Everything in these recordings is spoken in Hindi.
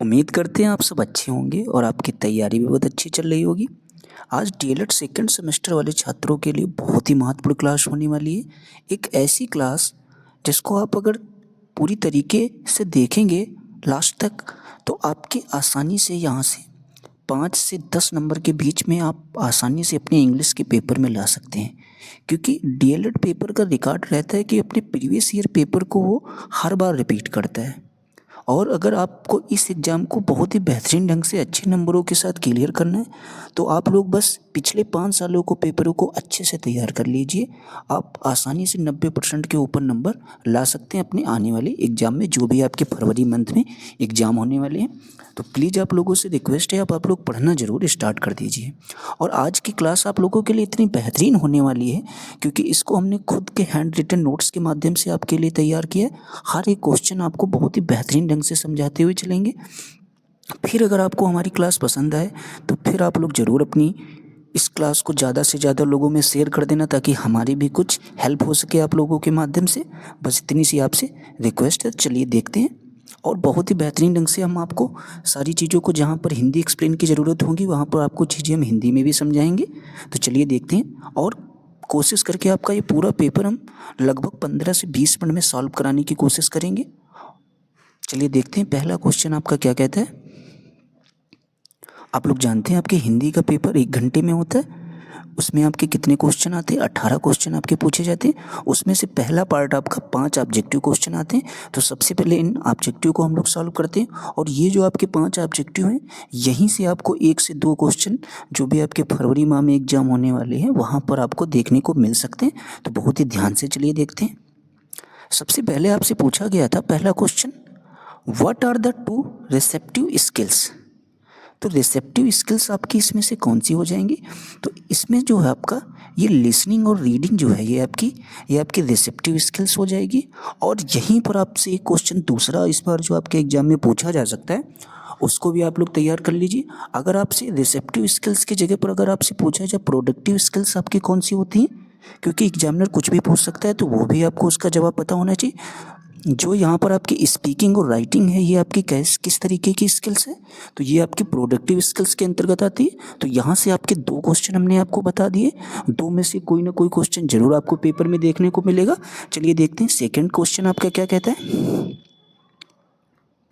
उम्मीद करते हैं आप सब अच्छे होंगे और आपकी तैयारी भी बहुत अच्छी चल रही होगी। आज डीएलएड सेकंड सेमेस्टर वाले छात्रों के लिए बहुत ही महत्वपूर्ण क्लास होने वाली है। एक ऐसी क्लास जिसको आप अगर पूरी तरीके से देखेंगे लास्ट तक तो आपकी आसानी से यहाँ से 5 से 10 नंबर के बीच में आप आसानी से अपने इंग्लिश के पेपर में ला सकते हैं। क्योंकि डीएलएड पेपर का रिकॉर्ड रहता है कि अपने प्रीवियस ईयर पेपर को वो हर बार रिपीट करता है। और अगर आपको इस एग्ज़ाम को बहुत ही बेहतरीन ढंग से अच्छे नंबरों के साथ क्लियर करना है तो आप लोग बस पिछले 5 सालों को पेपरों को अच्छे से तैयार कर लीजिए। आप आसानी से 90% के ऊपर नंबर ला सकते हैं अपने आने वाले एग्ज़ाम में, जो भी आपके फरवरी मंथ में एग्ज़ाम होने वाले हैं। तो प्लीज़ आप लोगों से रिक्वेस्ट है, आप लोग पढ़ना ज़रूर स्टार्ट कर दीजिए। और आज की क्लास आप लोगों के लिए इतनी बेहतरीन होने वाली है क्योंकि इसको हमने खुद के हैंड रिटन नोट्स के माध्यम से आपके लिए तैयार किया है। हर एक क्वेश्चन आपको बहुत ही बेहतरीन ढंग से समझाते हुए चलेंगे। फिर अगर आपको हमारी क्लास पसंद आए तो फिर आप लोग ज़रूर अपनी इस क्लास को ज़्यादा से ज़्यादा लोगों में शेयर कर देना ताकि हमारी भी कुछ हेल्प हो सके आप लोगों के माध्यम से। बस इतनी सी आपसे रिक्वेस्ट है। चलिए देखते हैं और बहुत ही बेहतरीन ढंग से हम आपको सारी चीज़ों को, जहाँ पर हिंदी एक्सप्लेन की ज़रूरत होगी वहाँ पर आपको चीज़ें हम हिंदी में भी समझाएंगे। तो चलिए देखते हैं और कोशिश करके आपका ये पूरा पेपर हम लगभग 15 से 20 मिनट में सॉल्व कराने की कोशिश करेंगे। चलिए देखते हैं पहला क्वेश्चन आपका क्या कहता है। आप लोग जानते हैं आपके हिंदी का पेपर 1 घंटे में होता है। उसमें आपके कितने क्वेश्चन आते हैं? 18 क्वेश्चन आपके पूछे जाते हैं। उसमें से पहला पार्ट आपका 5 ऑब्जेक्टिव क्वेश्चन आते हैं। तो सबसे पहले इन ऑब्जेक्टिव को हम लोग सॉल्व करते हैं और ये जो आपके 5 ऑब्जेक्टिव हैं यहीं से आपको 1 से 2 क्वेश्चन जो भी आपके फरवरी माह में एग्जाम होने वाले हैं वहाँ पर आपको देखने को मिल सकते हैं। तो बहुत ही ध्यान से चलिए देखते हैं। सबसे पहले आपसे पूछा गया था पहला question, what are the 2 receptive skills? तो रिसेप्टिव स्किल्स आपकी इसमें से कौन सी हो जाएंगी? तो इसमें जो है आपका ये लिसनिंग और रीडिंग जो है ये आपकी रिसेप्टिव स्किल्स हो जाएगी। और यहीं पर आपसे एक क्वेश्चन दूसरा इस बार जो आपके एग्जाम में पूछा जा सकता है उसको भी आप लोग तैयार कर लीजिए। अगर आपसे रिसेप्टिव स्किल्स की जगह पर अगर आपसे पूछा जाए प्रोडक्टिव स्किल्स आपकी कौन सी होती हैं, क्योंकि एग्जामिनर कुछ भी पूछ सकता है तो वो भी आपको उसका जवाब पता होना चाहिए। जो यहाँ पर आपकी स्पीकिंग और राइटिंग है ये आपकी किस तरीके की स्किल्स है? तो ये आपकी प्रोडक्टिव स्किल्स के अंतर्गत आती है। तो यहाँ से आपके 2 क्वेश्चन हमने आपको बता दिए। 2 में से कोई ना कोई क्वेश्चन जरूर आपको पेपर में देखने को मिलेगा। चलिए देखते हैं सेकंड क्वेश्चन आपका क्या कहता है।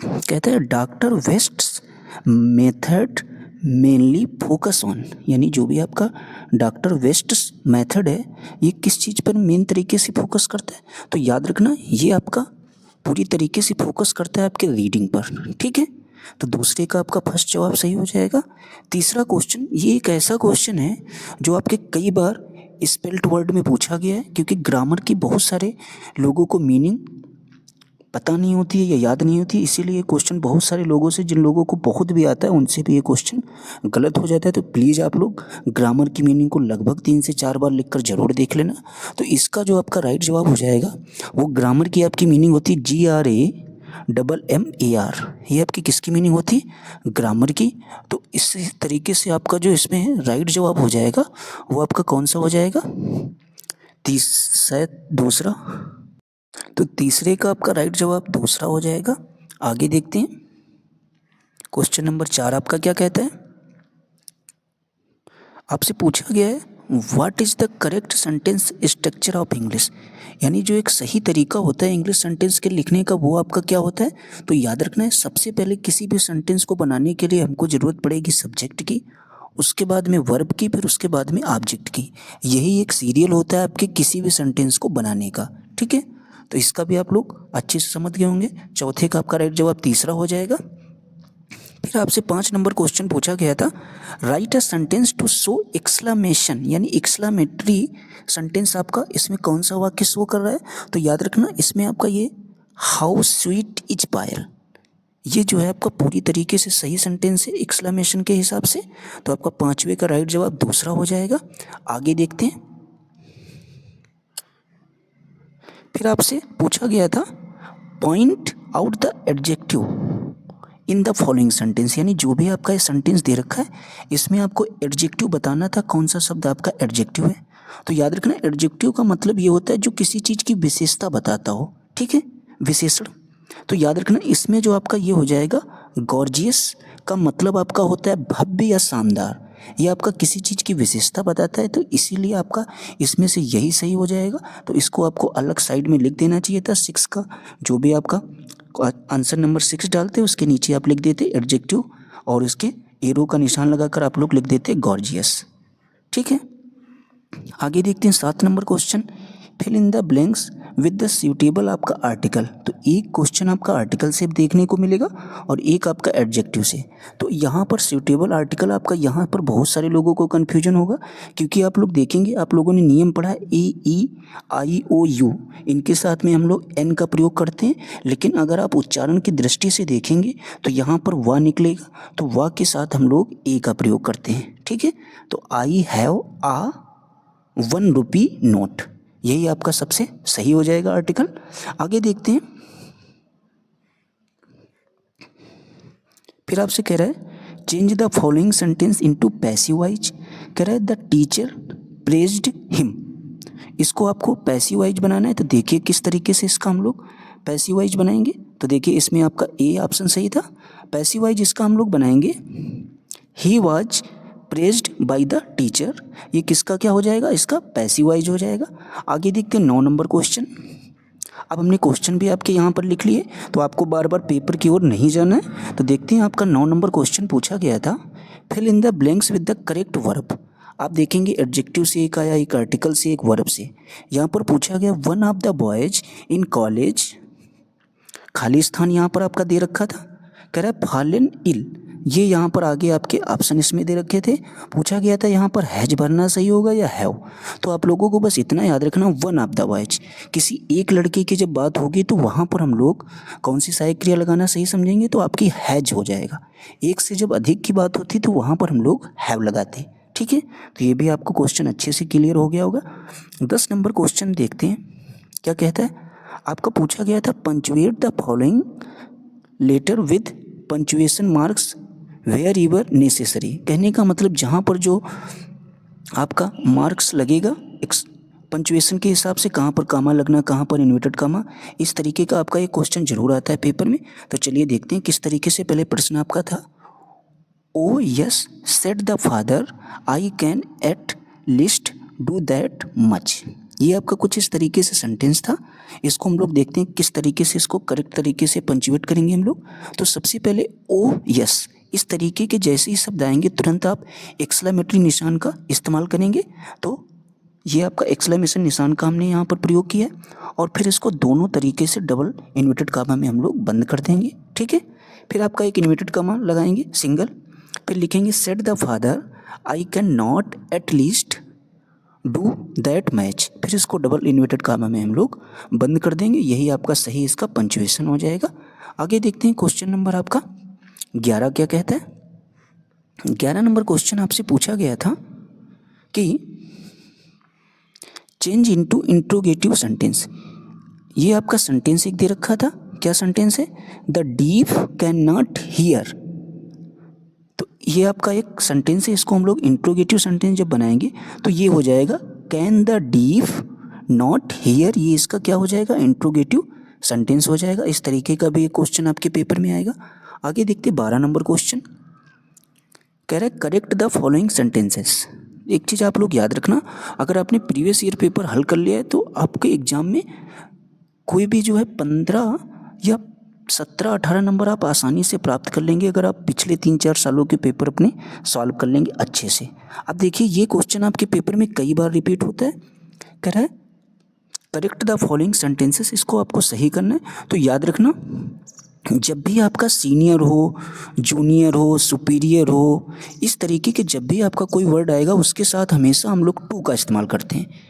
कहता है doctor wastes method mainly focus on, यानी जो भी आपका डॉक्टर वेस्ट्स मेथड है ये किस चीज़ पर मेन तरीके से फोकस करता है? तो याद रखना ये आपका पूरी तरीके से फोकस करता है आपके रीडिंग पर। ठीक है, तो दूसरे का आपका फर्स्ट जवाब सही हो जाएगा। तीसरा क्वेश्चन ये एक ऐसा क्वेश्चन है जो आपके कई बार स्पेल्ट वर्ड में पूछा गया है, क्योंकि ग्रामर की बहुत सारे लोगों को मीनिंग पता नहीं होती है या याद नहीं होती, इसीलिए ये क्वेश्चन बहुत सारे लोगों से, जिन लोगों को बहुत भी आता है उनसे भी ये क्वेश्चन गलत हो जाता है। तो प्लीज़ आप लोग ग्रामर की मीनिंग को लगभग 3 से 4 बार लिखकर ज़रूर देख लेना। तो इसका जो आपका राइट जवाब हो जाएगा वो ग्रामर की आपकी मीनिंग होती है GRAMMAR। ये आपकी किसकी मीनिंग होती है? ग्रामर की। तो इस तरीके से आपका जो इसमें राइट जवाब हो जाएगा वो आपका कौन सा हो जाएगा? शायद दूसरा। तो तीसरे का आपका राइट जवाब दूसरा हो जाएगा। आगे देखते हैं क्वेश्चन नंबर 4 आपका क्या कहता है। आपसे पूछा गया है what is the correct sentence structure of English, यानी जो एक सही तरीका होता है इंग्लिश सेंटेंस के लिखने का वो आपका क्या होता है? तो याद रखना है सबसे पहले किसी भी सेंटेंस को बनाने के लिए हमको ज़रूरत पड़ेगी सब्जेक्ट की, उसके बाद में वर्ब की, फिर उसके बाद में ऑब्जेक्ट की। यही एक सीरियल होता है आपके किसी भी सेंटेंस को बनाने का। ठीक है, तो इसका भी आप लोग अच्छे से समझ गए होंगे। चौथे का आपका राइट जवाब तीसरा हो जाएगा। फिर आपसे 5 नंबर क्वेश्चन पूछा गया था write a sentence to show exclamation, यानी एक्सक्लेमेटरी सेंटेंस आपका इसमें कौन सा वाक्य शो कर रहा है? तो याद रखना इसमें आपका ये हाउ स्वीट इज पायल, ये जो है आपका पूरी तरीके से सही सेंटेंस है एक्सक्लेमेशन के हिसाब से। तो आपका 5वें का राइट जवाब दूसरा हो जाएगा। आगे देखते हैं। फिर आपसे पूछा गया था point out the adjective in the following sentence, यानी जो भी आपका ये सेंटेंस दे रखा है इसमें आपको एडजेक्टिव बताना था, कौन सा शब्द आपका एडजेक्टिव है। तो याद रखना एडजेक्टिव का मतलब ये होता है जो किसी चीज़ की विशेषता बताता हो। ठीक है, विशेषण। तो याद रखना इसमें जो आपका ये हो जाएगा गॉर्जियस का मतलब आपका होता है भव्य या शानदार, ये आपका किसी चीज़ की विशेषता बताता है, तो इसीलिए आपका इसमें से यही सही हो जाएगा। तो इसको आपको अलग साइड में लिख देना चाहिए था। 6 का जो भी आपका आंसर नंबर 6 डालते उसके नीचे आप लिख देते एडजेक्टिव और इसके एरो का निशान लगाकर आप लोग लिख देते गॉर्जियस। ठीक है, आगे देखते हैं 7 number question. Fill in the blanks with the suitable आपका आर्टिकल। तो एक क्वेश्चन आपका आर्टिकल से देखने को मिलेगा और एक आपका एडजेक्टिव से। तो यहाँ पर सूटेबल आर्टिकल आपका, यहाँ पर बहुत सारे लोगों को कन्फ्यूजन होगा, क्योंकि आप लोग देखेंगे, आप लोगों ने नियम पढ़ा है ए ई आई ओ यू, इनके साथ में हम लोग एन का प्रयोग करते हैं, लेकिन अगर आप उच्चारण की दृष्टि से देखेंगे तो यहाँ पर वा निकलेगा, तो वा के साथ हम लोग ए का प्रयोग करते हैं। ठीक है, तो I have uh 1 rupee note, यही आपका सबसे सही हो जाएगा आर्टिकल। आगे देखते हैं, फिर आपसे कह रहा है change the following sentence into passive voice. कह रहा है द टीचर प्रेज्ड हिम, इसको आपको पैसिव वॉइस बनाना है। तो देखिए किस तरीके से इसका हम लोग पैसिव वॉइस बनाएंगे। तो देखिए इसमें आपका ए ऑप्शन सही था। पैसिव वॉइस इसका हम लोग बनाएंगे he was praised by the teacher, ये किसका क्या हो जाएगा, इसका पैसिव वॉइस हो जाएगा। आगे देखते हैं 9 नंबर क्वेश्चन। अब हमने क्वेश्चन भी आपके यहाँ पर लिख लिए, तो आपको बार बार पेपर की ओर नहीं जाना है। तो देखते हैं आपका 9 नंबर क्वेश्चन पूछा गया था, fill in the blanks with the correct verb. आप देखेंगे एडजेक्टिव से एक आया, एक आर्टिकल से, एक वर्ब से। यहाँ पर पूछा गया one of the boys in college, खाली स्थान यहाँ पर आपका दे रखा था, कह रहा है फॉलन इल, ये यहाँ पर आगे आपके ऑप्शन इसमें दे रखे थे। पूछा गया था यहाँ पर हैज भरना सही होगा या हैव। तो आप लोगों को बस इतना याद रखना, वन ऑफ द बॉयज, किसी एक लड़के की जब बात होगी तो वहाँ पर हम लोग कौन सी सहायक क्रिया लगाना सही समझेंगे, तो आपकी हैज हो जाएगा। एक से जब अधिक की बात होती तो वहाँ पर हम लोग हैव लगाते। ठीक है, तो ये भी आपको क्वेश्चन अच्छे से क्लियर हो गया होगा। 10 नंबर क्वेश्चन देखते हैं क्या कहता है। आपका पूछा गया था punctuate the following letter with punctuation marks wherever necessary. कहने का मतलब जहाँ पर जो आपका मार्क्स लगेगा पंचुएशन के हिसाब से, कहाँ पर कामा लगना, कहाँ पर इन्वर्टेड कामा, इस तरीके का आपका एक क्वेश्चन जरूर आता है पेपर में। तो चलिए देखते हैं किस तरीके से पहले प्रश्न आपका था। ओ yes said the father I can at least do that much, ये आपका कुछ इस तरीके से सेंटेंस था। इसको हम लोग देखते हैं किस तरीके से इसको करेक्ट तरीके से पंचुएट करेंगे हम लोग। तो सबसे पहले ओ यस, इस तरीके के जैसे ही शब्द आएंगे तुरंत आप एक्सक्लेमेटरी निशान का इस्तेमाल करेंगे। तो ये आपका एक्सक्लेमेशन निशान का हमने यहाँ पर प्रयोग किया है, और फिर इसको दोनों तरीके से डबल इन्वर्टेड कामा में हम लोग बंद कर देंगे। ठीक है, फिर आपका एक इन्वर्टेड कामा लगाएंगे सिंगल, फिर लिखेंगे said the father I can not at least do that match, फिर इसको डबल इन्वर्टेड कामा में हम लोग बंद कर देंगे। यही आपका सही इसका पंचुएशन हो जाएगा। आगे देखते हैं क्वेश्चन नंबर आपका 11 क्या कहता है। 11 नंबर क्वेश्चन आपसे पूछा गया था कि चेंज इनटू इंट्रोगेटिव सेंटेंस। ये आपका सेंटेंस एक दे रखा था, क्या सेंटेंस है, the deaf can not here. तो ये आपका एक सेंटेंस है, इसको हम लोग इंट्रोगेटिव सेंटेंस जब बनाएंगे तो ये हो जाएगा can the deaf not here, ये इसका क्या हो जाएगा, इंट्रोगेटिव सेंटेंस हो जाएगा। इस तरीके का भी एक क्वेश्चन आपके पेपर में आएगा। आगे देखते 12 नंबर क्वेश्चन, कह रहा है करेक्ट द फॉलोइंग सेंटेंसेस। एक चीज़ आप लोग याद रखना, अगर आपने प्रीवियस ईयर पेपर हल कर लिया है तो आपके एग्जाम में कोई भी जो है 15 या 17-18 नंबर आप आसानी से प्राप्त कर लेंगे, अगर आप पिछले 3-4 सालों के पेपर अपने सॉल्व कर लेंगे अच्छे से। अब देखिए ये क्वेश्चन आपके पेपर में कई बार रिपीट होता है, कह रहा है करेक्ट द फॉलोइंग सेंटेंसेस, इसको आपको सही करना है। तो याद रखना जब भी आपका सीनियर हो, जूनियर हो, सुपीरियर हो, इस तरीके के जब भी आपका कोई वर्ड आएगा उसके साथ हमेशा हम लोग टू का इस्तेमाल करते हैं।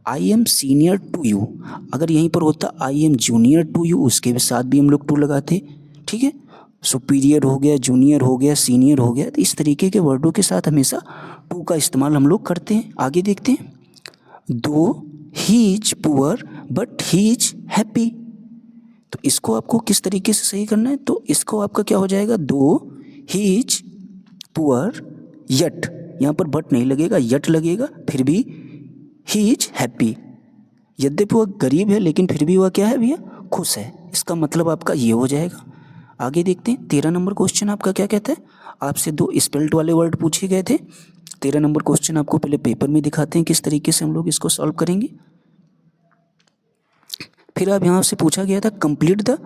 I am senior to you, अगर यहीं पर होता I am junior to you, उसके साथ भी हम लोग टू लगाते। ठीक है, सुपीरियर हो गया, जूनियर हो गया, सीनियर हो गया, तो इस तरीके के वर्डों के साथ हमेशा टू का इस्तेमाल हम लोग करते हैं। आगे देखते हैं, दो he is poor but he is happy. तो इसको आपको किस तरीके से सही करना है, तो इसको आपका क्या हो जाएगा, दो ही इज पुअर यट, यहाँ पर बट नहीं लगेगा, यट लगेगा, फिर भी ही इज हैप्पी। यद्यपि वह गरीब है लेकिन फिर भी वह क्या है भैया, खुश है। इसका मतलब आपका ये हो जाएगा। आगे देखते हैं 13 नंबर क्वेश्चन आपका क्या कहता है। आपसे 2 स्पेल्ड वाले वर्ड पूछे गए थे। 13 नंबर क्वेश्चन आपको पहले पेपर में दिखाते हैं किस तरीके से हम लोग इसको सॉल्व करेंगे। फिर अब यहाँ से पूछा गया था complete the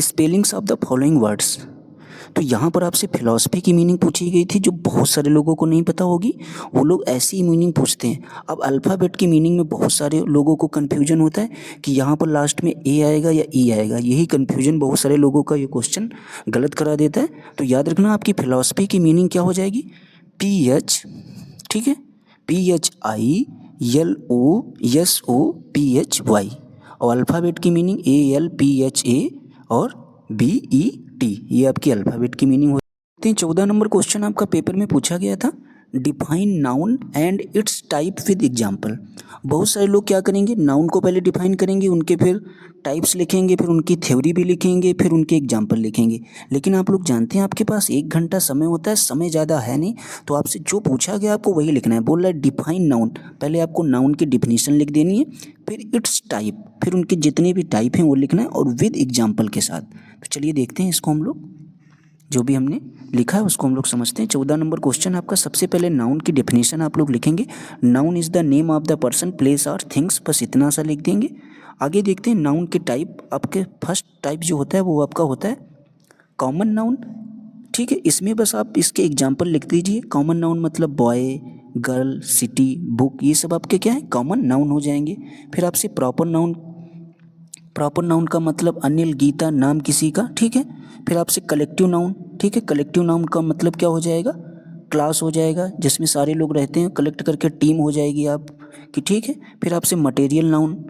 spellings of the following words. तो यहाँ पर आपसे फिलॉसफी की मीनिंग पूछी गई थी जो बहुत सारे लोगों को नहीं पता होगी, वो लोग ऐसी ही मीनिंग पूछते हैं। अब अल्फ़ाबेट की मीनिंग में बहुत सारे लोगों को कन्फ्यूजन होता है कि यहाँ पर लास्ट में ए आएगा या ई आएगा, यही कन्फ्यूजन बहुत सारे लोगों का ये क्वेश्चन गलत करा देता है। तो याद रखना आपकी फिलॉसफी की मीनिंग क्या हो जाएगी, PH, ठीक है, PHILOSOPHY, और अल्फ़ाबेट की मीनिंग ALPHA और BET, ये आपकी अल्फ़ाबेट की मीनिंग होती है। 14 नंबर क्वेश्चन आपका पेपर में पूछा गया था, define noun and it's type with example. बहुत सारे लोग क्या करेंगे, नाउन को पहले डिफाइन करेंगे, उनके फिर टाइप्स लिखेंगे, फिर उनकी थ्योरी भी लिखेंगे, फिर उनके एग्जाम्पल लिखेंगे। लेकिन आप लोग जानते हैं आपके पास 1 घंटा समय होता है, समय ज़्यादा है नहीं, तो आपसे जो पूछा गया आपको वही लिखना है। बोल रहा है डिफाइन नाउन, पहले आपको नाउन की डिफिनीशन लिख देनी है, फिर इट्स टाइप, फिर उनके जितने भी टाइप हैं वो लिखना है और विद एग्जाम्पल के साथ। तो चलिए देखते हैं इसको, हम लोग जो भी हमने लिखा है उसको हम लोग समझते हैं। 14 नंबर क्वेश्चन आपका, सबसे पहले नाउन की डेफिनेशन आप लोग लिखेंगे। Noun is the name of the person, place और थिंग्स, बस इतना सा लिख देंगे। आगे देखते हैं नाउन के टाइप। आपके फर्स्ट टाइप जो होता है वो आपका होता है कॉमन नाउन, ठीक है, इसमें बस आप इसके एग्जाम्पल लिख दीजिए। कॉमन नाउन मतलब बॉय, गर्ल, सिटी, बुक, ये सब आपके क्या है, कॉमन नाउन हो जाएंगे। फिर आपसे प्रॉपर नाउन, प्रॉपर नाउन का मतलब अनिल, गीता, नाम किसी का, ठीक है। फिर आपसे कलेक्टिव नाउन, ठीक है, कलेक्टिव नाउन का मतलब क्या हो जाएगा, क्लास हो जाएगा जिसमें सारे लोग रहते हैं, कलेक्ट करके टीम हो जाएगी आप कि, ठीक है। फिर आपसे मटेरियल नाउन,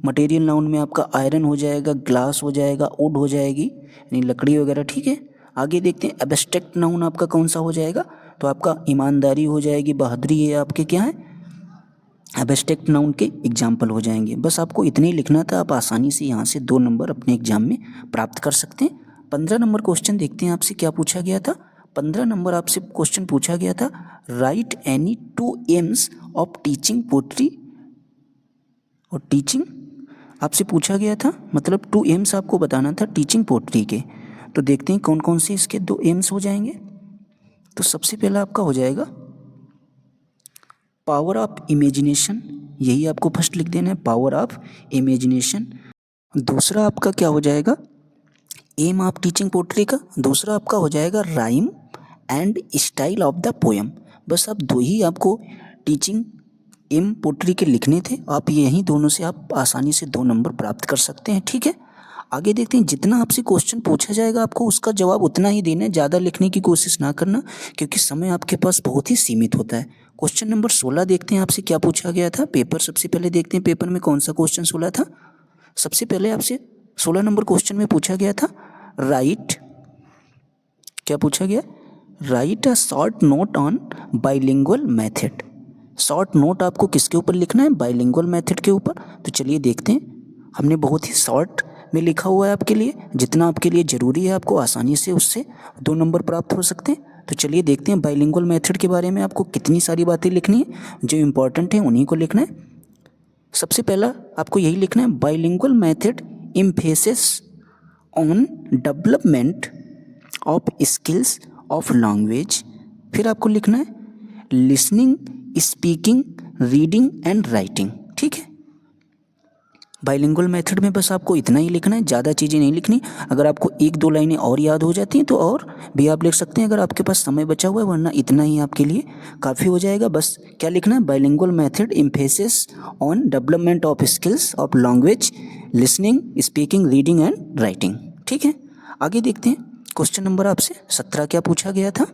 मटेरियल नाउन में आपका आयरन हो जाएगा, ग्लास हो जाएगा, वुड हो जाएगी यानी लकड़ी वगैरह, ठीक है। आगे देखते हैं एब्स्ट्रैक्ट नाउन आपका कौन सा हो जाएगा, तो आपका ईमानदारी हो जाएगी, बहादुरी, ये आपके क्या है, एब्स्ट्रैक्ट नाउन के एग्जाम्पल हो जाएंगे। बस आपको इतने ही लिखना था, आप आसानी से यहाँ से 2 नंबर अपने एग्जाम में प्राप्त कर सकते हैं। 15 नंबर क्वेश्चन देखते हैं आपसे क्या पूछा गया था। 15 नंबर आपसे क्वेश्चन पूछा गया था, write any 2 aims of teaching poetry और टीचिंग, आपसे पूछा गया था, मतलब 2 एम्स आपको बताना था टीचिंग पोट्री के। तो देखते हैं कौन कौन से इसके 2 एम्स हो जाएंगे। तो सबसे पहला आपका हो जाएगा पावर ऑफ इमेजिनेशन, यही आपको फर्स्ट लिख देना है, पावर ऑफ इमेजिनेशन। दूसरा आपका क्या हो जाएगा, एम ऑफ टीचिंग पोट्री का दूसरा आपका हो जाएगा rhyme and style of the poem. बस आप 2 ही आपको टीचिंग एम पोट्री के लिखने थे, आप यही दोनों से आप आसानी से 2 नंबर प्राप्त कर सकते हैं, ठीक है। आगे देखते हैं, जितना आपसे क्वेश्चन पूछा जाएगा आपको उसका जवाब उतना ही देना है, ज़्यादा लिखने की कोशिश ना करना क्योंकि समय आपके पास बहुत ही सीमित होता है। क्वेश्चन नंबर 16 देखते हैं आपसे क्या पूछा गया था पेपर। सबसे पहले देखते हैं पेपर में कौन सा क्वेश्चन 16 था। सबसे पहले आपसे 16 नंबर क्वेश्चन में पूछा गया था राइट, क्या पूछा गया, right a short note on bilingual method. Short note आपको किसके ऊपर लिखना है, बाइलिंगुअल मेथड के ऊपर। तो चलिए देखते हैं, हमने बहुत ही शॉर्ट में लिखा हुआ है आपके लिए, जितना आपके लिए ज़रूरी है आपको आसानी से उससे 2 नंबर प्राप्त हो सकते हैं। तो चलिए देखते हैं बाइलिंगुअल मेथड के बारे में आपको कितनी सारी बातें लिखनी है, जो इम्पोर्टेंट है उन्हीं को लिखना है। सबसे पहला आपको यही लिखना है, bilingual method emphasis on development of skills of language. फिर आपको लिखना है listening, speaking, reading and writing, ठीक है। बाइलिंगुअल मेथड में बस आपको इतना ही लिखना है, ज़्यादा चीज़ें नहीं लिखनी। अगर आपको 1-2 लाइनें और याद हो जाती हैं तो और भी आप लिख सकते हैं अगर आपके पास समय बचा हुआ है, वरना इतना ही आपके लिए काफ़ी हो जाएगा। बस क्या लिखना है, bilingual method emphasis on development of skills of language, listening, speaking, reading and writing, ठीक है। आगे देखते हैं क्वेश्चन नंबर आपसे 17 क्या पूछा गया था।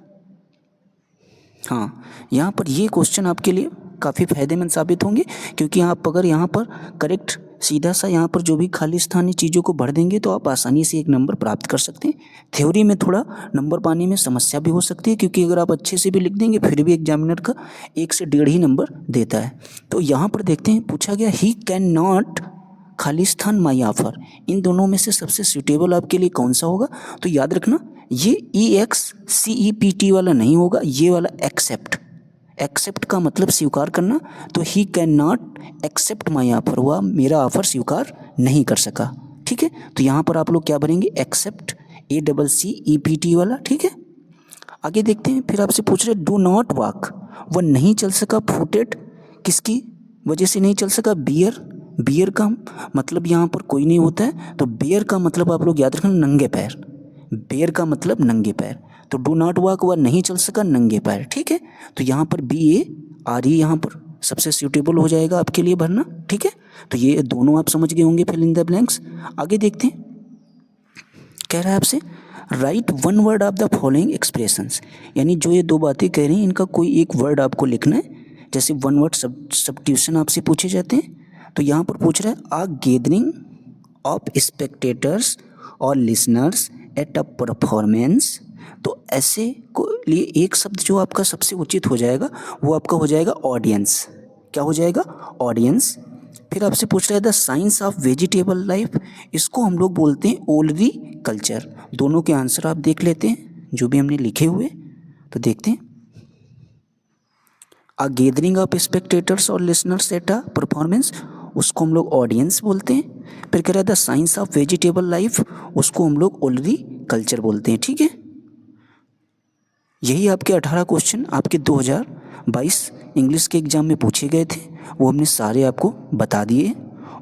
हाँ, यहाँ पर ये क्वेश्चन आपके लिए काफ़ी फायदेमंद साबित होंगे क्योंकि आप अगर यहाँ पर करेक्ट सीधा सा यहाँ पर जो भी खाली स्थानीय चीज़ों को भर देंगे तो आप आसानी से 1 नंबर प्राप्त कर सकते हैं। थ्योरी में थोड़ा नंबर पाने में समस्या भी हो सकती है क्योंकि अगर आप अच्छे से भी लिख देंगे फिर भी एग्जामिनर का 1 से 1.5 ही नंबर देता है। तो यहाँ पर देखते हैं पूछा गया he can not Khalistan my offer, इन दोनों में से सबसे सूटेबल आपके लिए कौन सा होगा। तो याद रखना ये EXCEPT वाला नहीं होगा, ये वाला एक्सेप्ट, एक्सेप्ट का मतलब स्वीकार करना। तो he can not accept my offer, वह मेरा ऑफर स्वीकार नहीं कर सका, ठीक है। तो यहाँ पर आप लोग क्या भरेंगे, एक्सेप्ट ACCEPT वाला, ठीक है। आगे देखते हैं, फिर आपसे पूछ रहे डू नॉट वॉक, वह नहीं चल सका, फुटेड किसकी वजह से नहीं चल सका, बियर, बियर का मतलब यहाँ पर कोई नहीं होता है, तो बियर का मतलब आप लोग याद रखना नंगे पैर, बेयर का मतलब नंगे पैर, तो डू नॉट वॉक वह नहीं चल सका नंगे पैर, ठीक है। तो यहाँ पर BARE यहाँ पर सबसे सूटेबल हो जाएगा आपके लिए भरना, ठीक है। तो ये दोनों आप समझ गए होंगे, फिल इन द ब्लैंक्स। आगे देखते हैं, कह रहा है आपसे right one word of the following expressions, यानी जो ये दो बातें कह रही हैं इनका कोई एक वर्ड आपको लिखना है। जैसे वन वर्ड सब्स्टिट्यूशन आपसे पूछे जाते हैं, तो यहाँ पर पूछ रहा है आ गैदरिंग ऑफ स्पेक्टेटर्स और लिसनर्स एट अ परफॉर्मेंस, तो ऐसे को लिए एक शब्द जो आपका सबसे उचित हो जाएगा वो आपका हो जाएगा ऑडियंस। क्या हो जाएगा, ऑडियंस। फिर आपसे पूछ रहा है the science of vegetable life, इसको हम लोग बोलते हैं ओलरी कल्चर। दोनों के आंसर आप देख लेते हैं जो भी हमने लिखे हुए, तो देखते हैं। अ गैदरिंग ऑफ स्पेक्टेटर्स और लिसनर्स एट अ परफॉर्मेंस, उसको हम लोग ऑडियंस बोलते हैं। फिर कह रहा है the science of vegetable life, उसको हम लोग ओलरी कल्चर बोलते हैं, ठीक है। यही आपके 18 क्वेश्चन आपके 2022 इंग्लिश के एग्ज़ाम में पूछे गए थे, वो हमने सारे आपको बता दिए,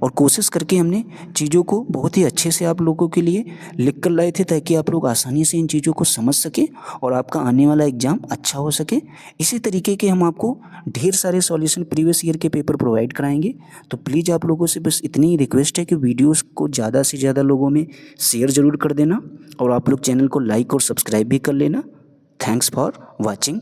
और कोशिश करके हमने चीज़ों को बहुत ही अच्छे से आप लोगों के लिए लिख कर लाए थे, ताकि आप लोग आसानी से इन चीज़ों को समझ सकें और आपका आने वाला एग्ज़ाम अच्छा हो सके। इसी तरीके के हम आपको ढेर सारे सॉल्यूशन प्रीवियस ईयर के पेपर प्रोवाइड कराएंगे। तो प्लीज़ आप लोगों से बस इतनी ही रिक्वेस्ट है कि वीडियोज़ को ज़्यादा से ज़्यादा लोगों में शेयर ज़रूर कर देना, और आप लोग चैनल को लाइक और सब्सक्राइब भी कर लेना। Thanks for watching.